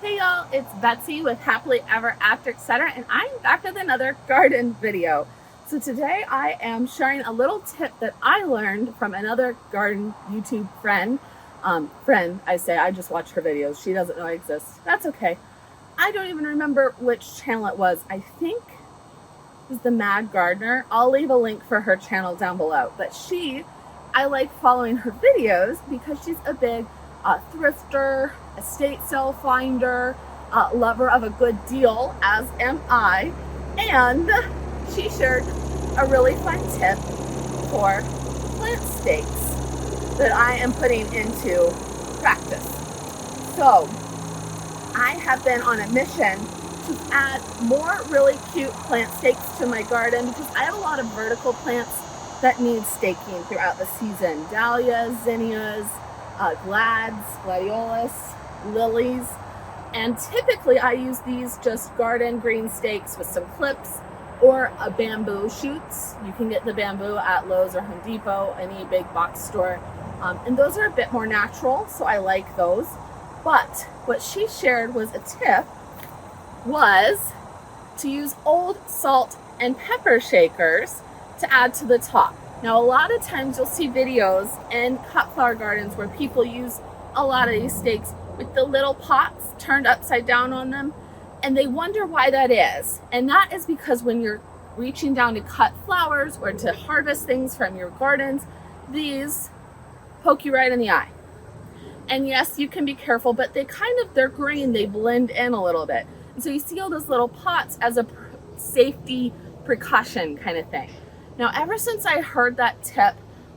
Hey y'all, it's Betsy with Happily Ever After Etc. and I'm back with another garden video. So today I am sharing a little tip that I learned from another garden YouTube friend. I just watch her videos. She doesn't know I exist. That's okay. I don't even remember which channel it was. I think it was the Mad Gardener. I'll leave a link for her channel down below. But I like following her videos because she's a big thrifter, estate sale finder, lover of a good deal, as am I. And she shared a really fun tip for plant stakes that I am putting into practice. So I have been on a mission to add more really cute plant stakes to my garden because I have a lot of vertical plants that need staking throughout the season. Dahlias, zinnias, gladiolus, lilies, and typically I use these just garden green stakes with some clips or a bamboo shoots. You can get the bamboo at Lowe's or Home Depot, any big box store, and those are a bit more natural, so I like those. But what she shared was a tip was to use old salt and pepper shakers to add to the top. Now, a lot of times you'll see videos in cut flower gardens where people use a lot of these stakes with the little pots turned upside down on them, and they wonder why that is. And that is because when you're reaching down to cut flowers or to harvest things from your gardens, these poke you right in the eye. And yes, you can be careful, but they're green, they blend in a little bit. And so you see all those little pots as a safety precaution kind of thing. Now, ever since I heard that tip,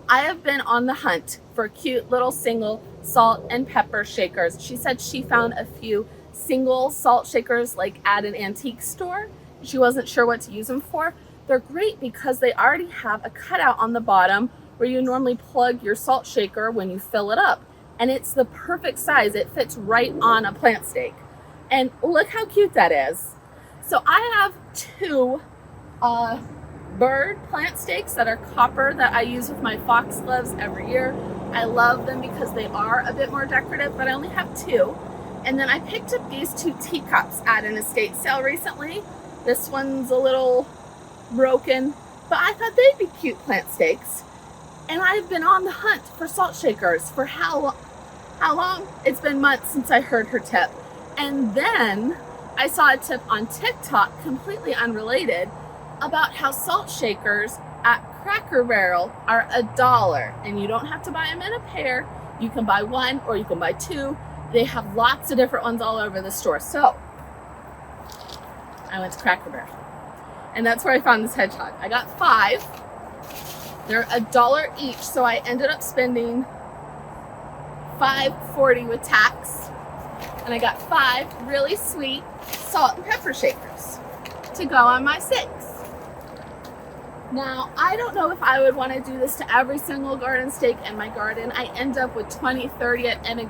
I have been on the hunt for cute little single salt and pepper shakers. She said she found a few single salt shakers like at an antique store. She wasn't sure what to use them for. They're great because they already have a cutout on the bottom where you normally plug your salt shaker when you fill it up. And it's the perfect size. It fits right on a plant stake. And look how cute that is. So I have two bird plant stakes that are copper that I use with my foxgloves every year. I love them because they are a bit more decorative, but I only have two. And then I picked up these two teacups at an estate sale recently. This one's a little broken, but I thought they'd be cute plant stakes. And I've been on the hunt for salt shakers for how long? It's been months since I heard her tip. And then I saw a tip on TikTok, completely unrelated, about how salt shakers at Cracker Barrel are $1, and you don't have to buy them in a pair. You can buy one or you can buy two. They have lots of different ones all over the store. So I went to Cracker Barrel, and that's where I found this hedgehog. I got 5. They're $1 each, so I ended up spending $5.40 with tax, and I got 5 really sweet salt and pepper shakers to go on my stakes. Now, I don't know if I would want to do this to every single garden stake in my garden. I end up with 20, 30 at any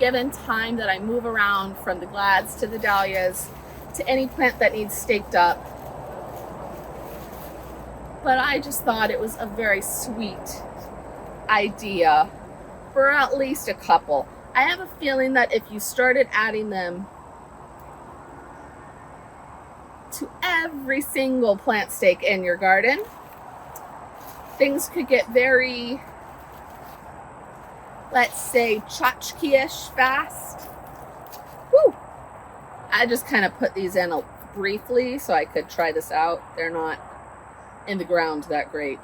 given time that I move around, from the glads to the dahlias to any plant that needs staked up. But I just thought it was a very sweet idea for at least a couple. I have a feeling that if you started adding them to every single plant stake in your garden, things could get very, let's say, tchotchke-ish fast. Woo! I just kind of put these in briefly so I could try this out. They're not in the ground that great.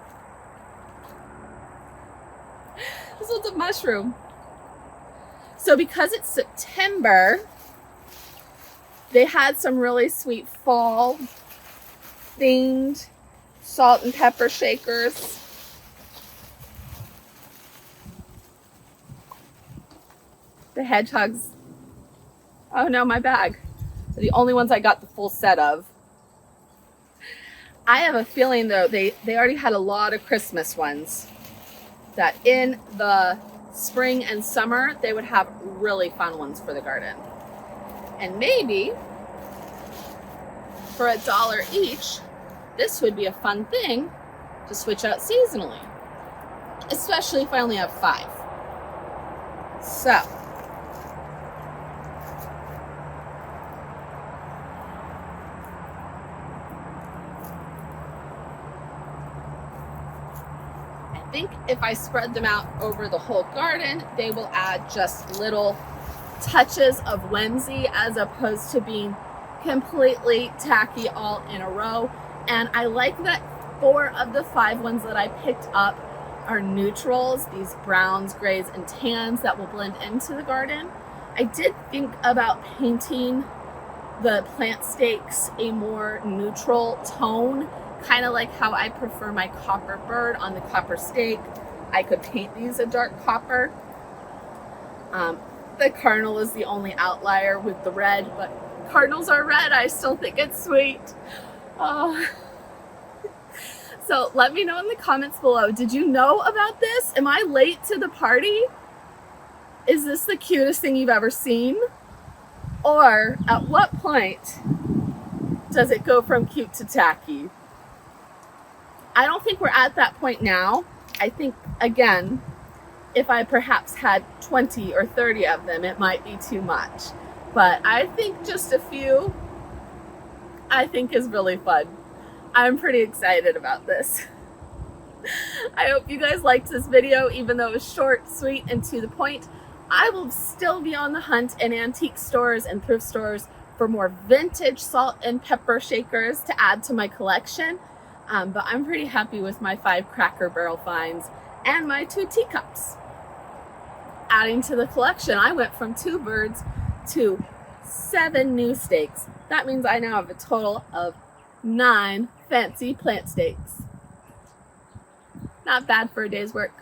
This one's a mushroom. So because it's September, they had some really sweet fall themed salt and pepper shakers. The hedgehogs. Oh no, my bag. They're the only ones I got the full set of. I have a feeling though they already had a lot of Christmas ones, that in the spring and summer they would have really fun ones for the garden. And maybe for $1 each, this would be a fun thing to switch out seasonally, especially if I only have 5. So think if I spread them out over the whole garden, they will add just little touches of whimsy as opposed to being completely tacky all in a row. And I like that 4 of the 5 ones that I picked up are neutrals, these browns, grays, and tans that will blend into the garden. I did think about painting the plant stakes a more neutral tone, kind of like how I prefer my copper bird on the copper stake. I could paint these a dark copper. The cardinal is the only outlier with the red, but cardinals are red. I still think it's sweet. Oh. So let me know in the comments below. Did you know about this? Am I late to the party? Is this the cutest thing you've ever seen? Or at what point does it go from cute to tacky? I don't think we're at that point now. I think, again, if I perhaps had 20 or 30 of them, it might be too much. But I think just a few, I think is really fun. I'm pretty excited about this. I hope you guys liked this video, even though it was short, sweet, and to the point. I will still be on the hunt in antique stores and thrift stores for more vintage salt and pepper shakers to add to my collection. But I'm pretty happy with my 5 Cracker Barrel finds and my 2 teacups. Adding to the collection, I went from 2 birds to 7 new stakes. That means I now have a total of 9 fancy plant stakes. Not bad for a day's work.